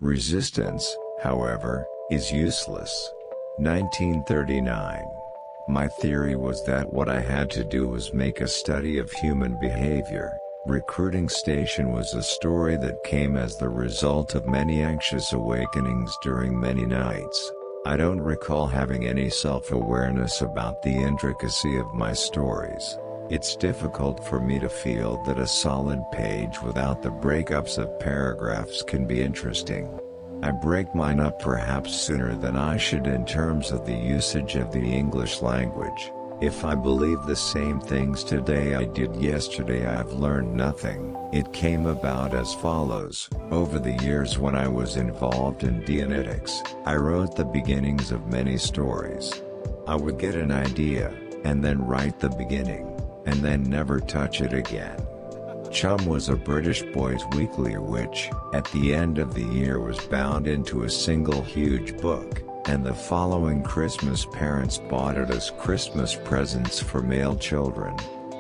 Resistance, however, is useless. 1939. My theory was that what I had to do was make a study of human behavior. Recruiting Station was a story that came as the result of many anxious awakenings during many nights. I don't recall having any self-awareness about the intricacy of my stories. It's difficult for me to feel that a solid page without the breakups of paragraphs can be interesting. I break mine up perhaps sooner than I should in terms of the usage of the English language. If I believe the same things today I did yesterday, I've learned nothing. It came about as follows. Over the years when I was involved in Dianetics, I wrote the beginnings of many stories. I would get an idea, and then write the beginning, and then never touch it again. Chum was a British boys' weekly which, at the end of the year, was bound into a single huge book. And the following Christmas parents bought it as Christmas presents for male children.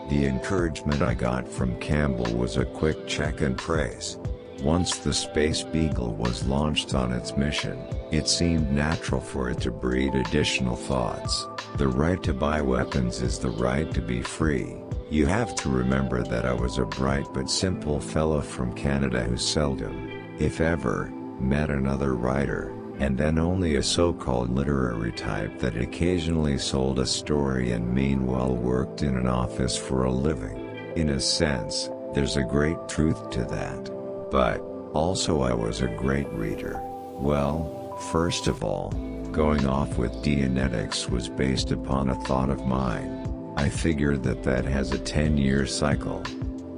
The encouragement I got from Campbell was a quick check and praise. Once the Space Beagle was launched on its mission, it seemed natural for it to breed additional thoughts. The right to buy weapons is the right to be free. You have to remember that I was a bright but simple fellow from Canada who seldom, if ever, met another writer, and then only a so-called literary type that occasionally sold a story and meanwhile worked in an office for a living. In a sense, there's a great truth to that. But, also I was a great reader. Well, first of all, going off with Dianetics was based upon a thought of mine. I figured that has a 10-year cycle.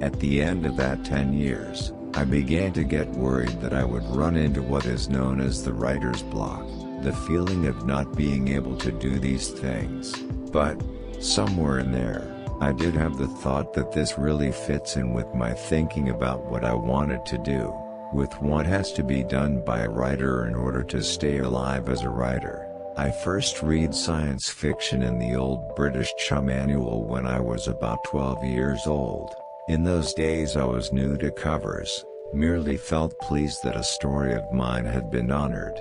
At the end of that 10 years, I began to get worried that I would run into what is known as the writer's block, the feeling of not being able to do these things. But, somewhere in there, I did have the thought that this really fits in with my thinking about what I wanted to do, with what has to be done by a writer in order to stay alive as a writer. I first read science fiction in the old British Chum Annual when I was about 12 years old. In those days I was new to covers, merely felt pleased that a story of mine had been honored.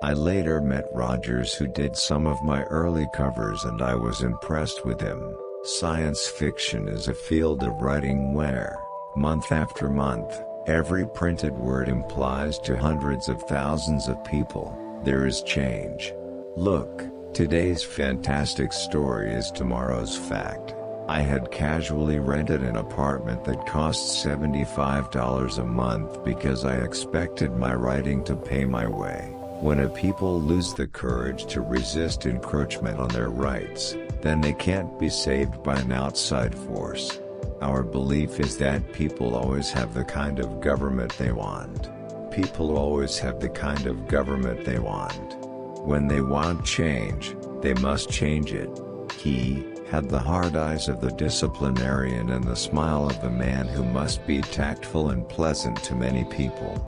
I later met Rogers, who did some of my early covers, and I was impressed with him. Science fiction is a field of writing where, month after month, every printed word implies to hundreds of thousands of people, there is change. Look, today's fantastic story is tomorrow's fact. I had casually rented an apartment that cost $75 a month because I expected my writing to pay my way. When a people lose the courage to resist encroachment on their rights, then they can't be saved by an outside force. Our belief is that people always have the kind of government they want. People always have the kind of government they want. When they want change, they must change it. He had the hard eyes of the disciplinarian and the smile of the man who must be tactful and pleasant to many people.